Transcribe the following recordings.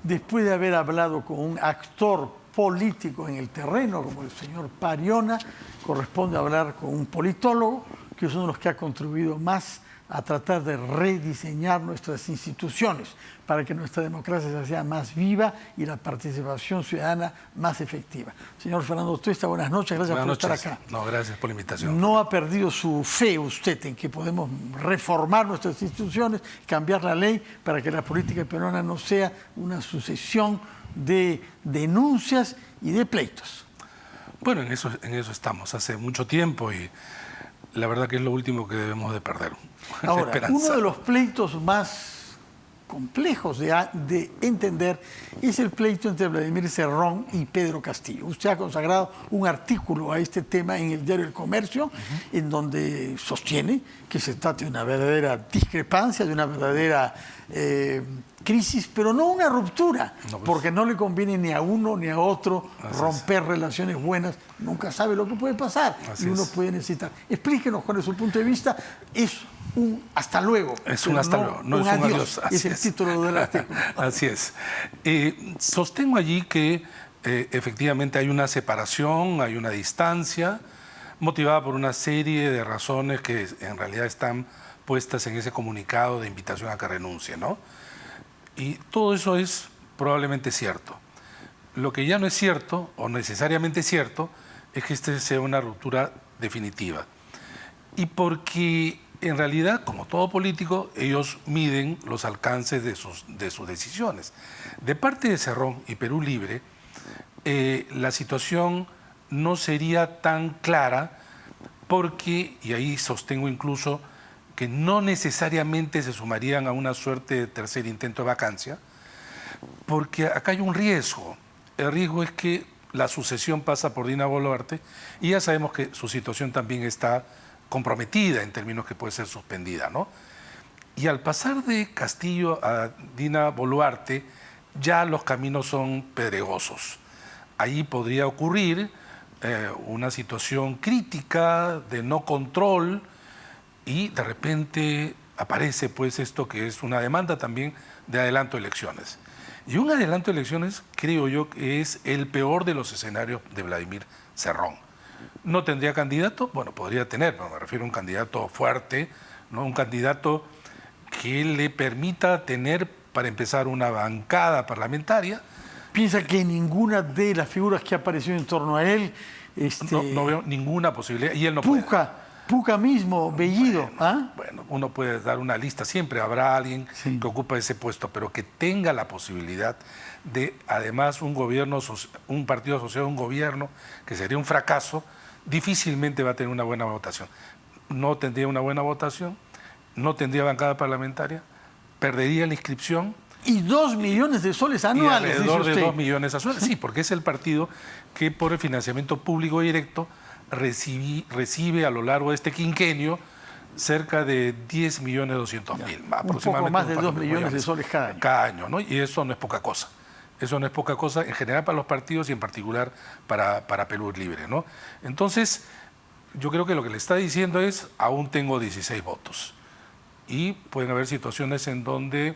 después de haber hablado con un actor político en el terreno, como el señor Pariona, corresponde hablar con un politólogo, que es uno de los que ha contribuido más a tratar de rediseñar nuestras instituciones para que nuestra democracia sea más viva y la participación ciudadana más efectiva. Señor Fernando Tuesta, buenas noches, gracias por estar acá. No, gracias por la invitación. ¿No ha perdido su fe usted en que podemos reformar nuestras instituciones, cambiar la ley para que la política peruana no sea una sucesión de denuncias y de pleitos? Bueno, en eso estamos hace mucho tiempo y la verdad que es lo último que debemos de perder. Ahora, uno de los pleitos más complejos de entender es el pleito entre Vladimir Cerrón y Pedro Castillo. Usted ha consagrado un artículo a este tema en el diario El Comercio, en donde sostiene que se trata de una verdadera discrepancia, de una verdadera crisis, pero no una ruptura, porque no le conviene ni a uno ni a otro romper relaciones buenas. Nunca sabe lo que puede pasar y uno puede necesitar. Explíquenos cuál es su punto de vista. Es un hasta luego. Es un hasta luego, no es un adiós. Es el título del artículo. Así es. Sostengo allí que efectivamente hay una separación, hay una distancia, motivada por una serie de razones que en realidad están puestas en ese comunicado de invitación a que renuncie, ¿no? Y todo eso es probablemente cierto. Lo que ya no es cierto, o necesariamente cierto, es que este sea una ruptura definitiva. Y porque en realidad, como todo político, ellos miden los alcances de sus decisiones. De parte de Cerrón y Perú Libre, la situación no sería tan clara porque, y ahí sostengo incluso, que no necesariamente se sumarían a una suerte de tercer intento de vacancia, porque acá hay un riesgo. El riesgo es que la sucesión pasa por Dina Boluarte y ya sabemos que su situación también está comprometida en términos que puede ser suspendida, ¿no? Y al pasar de Castillo a Dina Boluarte, ya los caminos son pedregosos. Ahí podría ocurrir una situación crítica de no control y de repente aparece pues esto que es una demanda también de adelanto de elecciones. Y un adelanto de elecciones creo yo que es el peor de los escenarios de Vladimir Cerrón. ¿No tendría candidato? Bueno, podría tener, pero me refiero a un candidato fuerte, ¿no? Un candidato que le permita tener, para empezar, una bancada parlamentaria. ¿Piensa que ninguna de las figuras que ha aparecido en torno a él... No veo ninguna posibilidad y él no Puca mismo, Bellido. Bueno, uno puede dar una lista, siempre habrá alguien que ocupa ese puesto, pero que tenga la posibilidad de, además, un partido asociado a un gobierno, que sería un fracaso, difícilmente va a tener una buena votación. No tendría una buena votación, no tendría bancada parlamentaria, perdería la inscripción. Y 2 millones de soles anuales. Y alrededor de 2 millones anuales, sí, porque es el partido que por el financiamiento público directo recibe a lo largo de este quinquenio cerca de 10.200.000, aproximadamente. Un poco más de 2 millones de soles cada año. Cada año, ¿no? Y eso no es poca cosa. Eso no es poca cosa en general para los partidos y en particular para Perú Libre, ¿no? Entonces, yo creo que lo que le está diciendo es, aún tengo 16 votos. Y pueden haber situaciones en donde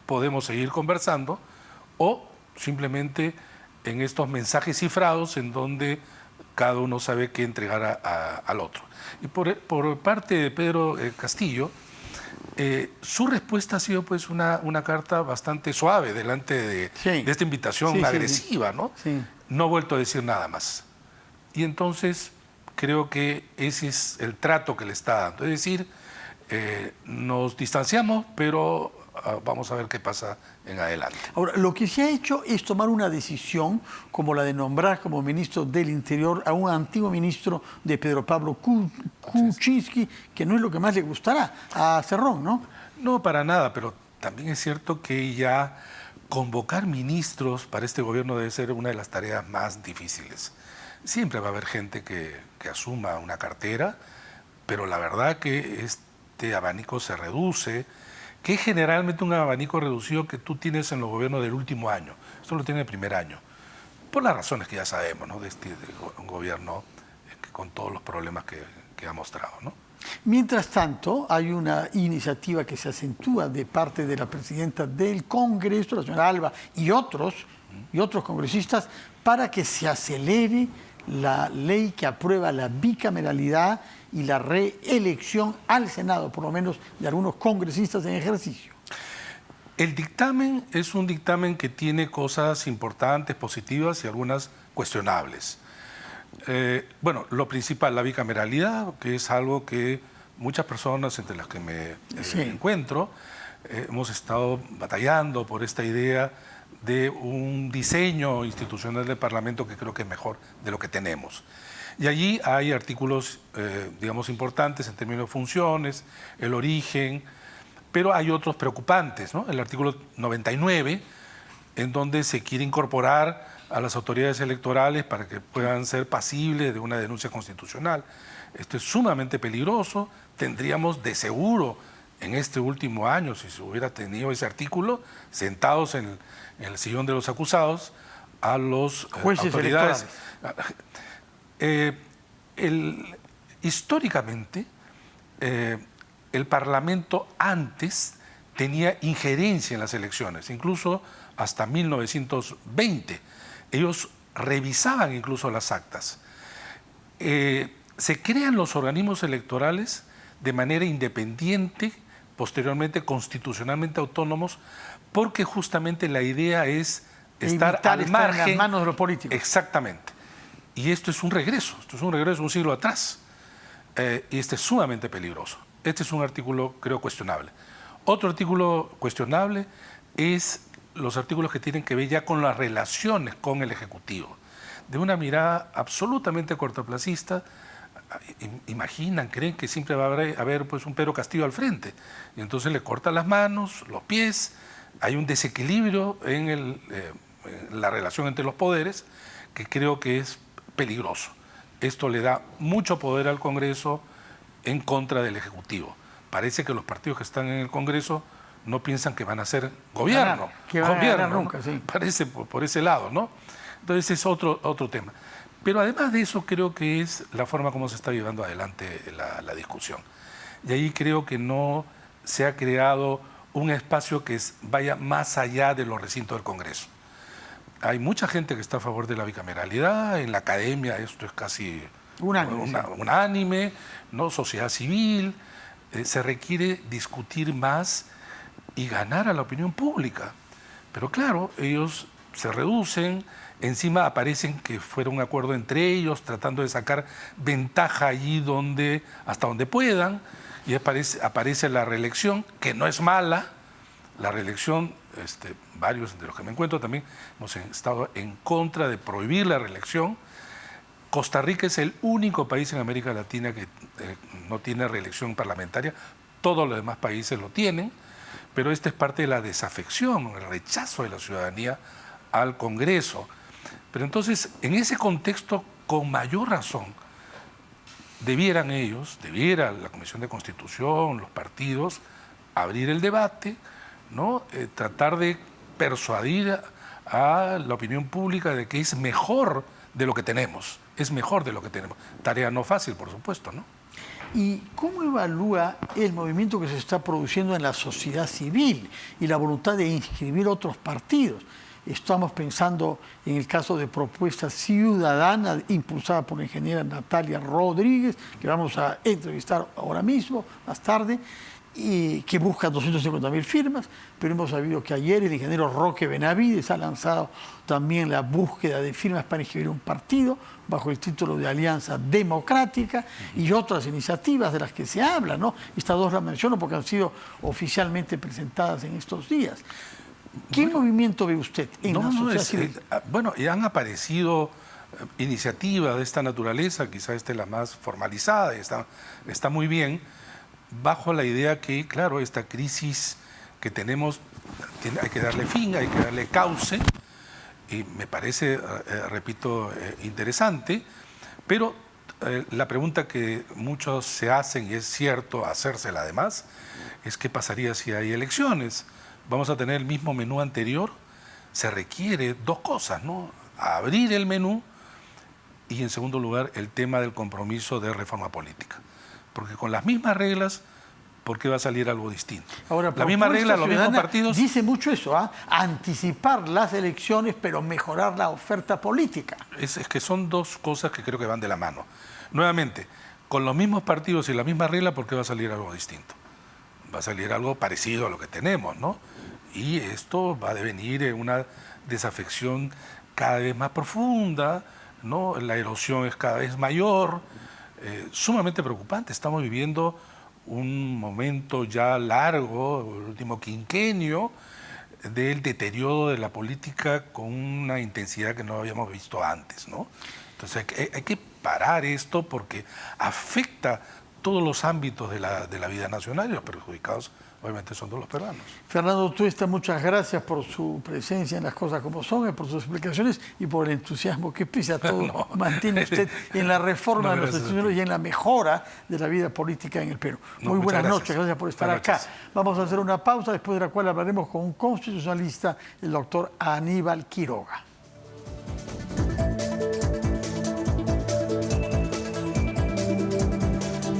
podemos seguir conversando o simplemente en estos mensajes cifrados en donde cada uno sabe qué entregar al otro. Y por parte de Pedro Castillo, su respuesta ha sido pues una carta bastante suave delante de esta invitación agresiva, ¿no? Sí. No ha vuelto a decir nada más. Y entonces creo que ese es el trato que le está dando. Es decir, nos distanciamos, pero vamos a ver qué pasa en adelante. Ahora, lo que se ha hecho es tomar una decisión como la de nombrar como ministro del Interior a un antiguo ministro de Pedro Pablo Kuczynski, que no es lo que más le gustará a Cerrón, ¿no? No, para nada, pero también es cierto que ya convocar ministros para este gobierno debe ser una de las tareas más difíciles. Siempre va a haber gente que asuma una cartera, pero la verdad que este abanico se reduce, que es generalmente un abanico reducido que tú tienes en los gobiernos del último año. Esto lo tiene el primer año, por las razones que ya sabemos, ¿no? De un gobierno con todos los problemas que ha mostrado, ¿no? Mientras tanto, hay una iniciativa que se acentúa de parte de la presidenta del Congreso, la señora Alba, y otros congresistas, para que se acelere la ley que aprueba la bicameralidad y la reelección al Senado, por lo menos de algunos congresistas en ejercicio. El dictamen es un dictamen que tiene cosas importantes, positivas y algunas cuestionables. Bueno, lo principal, la bicameralidad, que es algo que muchas personas, entre las que me encuentro, hemos estado batallando por esta idea de un diseño institucional del Parlamento que creo que es mejor de lo que tenemos. Y allí hay artículos, digamos, importantes en términos de funciones, el origen, pero hay otros preocupantes, ¿no? El artículo 99, en donde se quiere incorporar a las autoridades electorales para que puedan ser pasibles de una denuncia constitucional. Esto es sumamente peligroso. Tendríamos de seguro en este último año, si se hubiera tenido ese artículo, sentados en el sillón de los acusados, a los jueces autoridades. Históricamente, el Parlamento antes tenía injerencia en las elecciones, incluso hasta 1920. Ellos revisaban incluso las actas. Se crean los organismos electorales de manera independiente, posteriormente constitucionalmente autónomos, porque justamente la idea es estar al margen. En las manos de los políticos. Exactamente. Y esto es un regreso un siglo atrás. Y este es sumamente peligroso. Este es un artículo, creo, cuestionable. Otro artículo cuestionable es los artículos que tienen que ver ya con las relaciones con el Ejecutivo. De una mirada absolutamente cortoplacista, imaginan, creen que siempre va a haber pues, un Pedro Castillo al frente. Y entonces le cortan las manos, los pies, hay un desequilibrio en la relación entre los poderes que creo que es peligroso. Esto le da mucho poder al Congreso en contra del Ejecutivo. Parece que los partidos que están en el Congreso no piensan que van a ser gobierno. Que van a ganar ¿no? nunca, sí. Parece por ese lado, ¿no? Entonces es otro tema. Pero además de eso creo que es la forma como se está llevando adelante la discusión. Y ahí creo que no se ha creado un espacio que vaya más allá de los recintos del Congreso. Hay mucha gente que está a favor de la bicameralidad, en la academia esto es casi unánime, ¿no? Sociedad civil, se requiere discutir más y ganar a la opinión pública. Pero claro, ellos se reducen, encima aparecen que fuera un acuerdo entre ellos, tratando de sacar ventaja allí hasta donde puedan, y aparece la reelección, que no es mala. La reelección, varios de los que me encuentro también hemos estado en contra de prohibir la reelección. Costa Rica es el único país en América Latina que no tiene reelección parlamentaria, todos los demás países lo tienen, pero esta es parte de la desafección, el rechazo de la ciudadanía al Congreso. Pero entonces, en ese contexto, con mayor razón, debiera la Comisión de Constitución, los partidos, abrir el debate, ¿no? Tratar de persuadir a la opinión pública de que es mejor de lo que tenemos, Tarea no fácil, por supuesto, ¿no? ¿Y cómo evalúa el movimiento que se está produciendo en la sociedad civil y la voluntad de inscribir otros partidos? Estamos pensando en el caso de Propuesta Ciudadana, impulsada por la ingeniera Natalia Rodríguez, que vamos a entrevistar ahora mismo, más tarde, y que busca 250.000 firmas, pero hemos sabido que ayer el ingeniero Roque Benavides ha lanzado también la búsqueda de firmas para inscribir un partido bajo el título de Alianza Democrática y otras iniciativas de las que se habla, ¿no? Estas dos las menciono porque han sido oficialmente presentadas en estos días. ¿Qué movimiento ve usted en la sociedad civil? Bueno, ya han aparecido iniciativas de esta naturaleza, quizás esta es la más formalizada y está muy bien, bajo la idea que, claro, esta crisis que tenemos hay que darle fin, hay que darle cauce, y me parece, repito, interesante, pero la pregunta que muchos se hacen, y es cierto hacérsela además, es qué pasaría si hay elecciones. Vamos a tener el mismo menú anterior. Se requiere dos cosas, ¿no? Abrir el menú y, en segundo lugar, el tema del compromiso de reforma política. Porque con las mismas reglas, ¿por qué va a salir algo distinto? Ahora, la misma regla, los mismos partidos... Dice mucho eso, anticipar las elecciones, pero mejorar la oferta política. Es que son dos cosas que creo que van de la mano. Nuevamente, con los mismos partidos y la misma regla, ¿por qué va a salir algo distinto? Va a salir algo parecido a lo que tenemos, ¿no? Y esto va a devenir en una desafección cada vez más profunda, ¿no? La erosión es cada vez mayor, sumamente preocupante. Estamos viviendo un momento ya largo, el último quinquenio, del deterioro de la política con una intensidad que no habíamos visto antes, ¿no? Entonces hay que parar esto porque afecta todos los ámbitos de la vida nacional y los perjudicados obviamente son todos los peruanos. Fernando Tuesta, muchas gracias por su presencia en Las Cosas Como Son, por sus explicaciones y por el entusiasmo que pese a todo mantiene usted en la reforma de los instituciones y en la mejora de la vida política en el Perú. Muy buenas noches, gracias por estar acá. Vamos a hacer una pausa, después de la cual hablaremos con un constitucionalista, el doctor Aníbal Quiroga.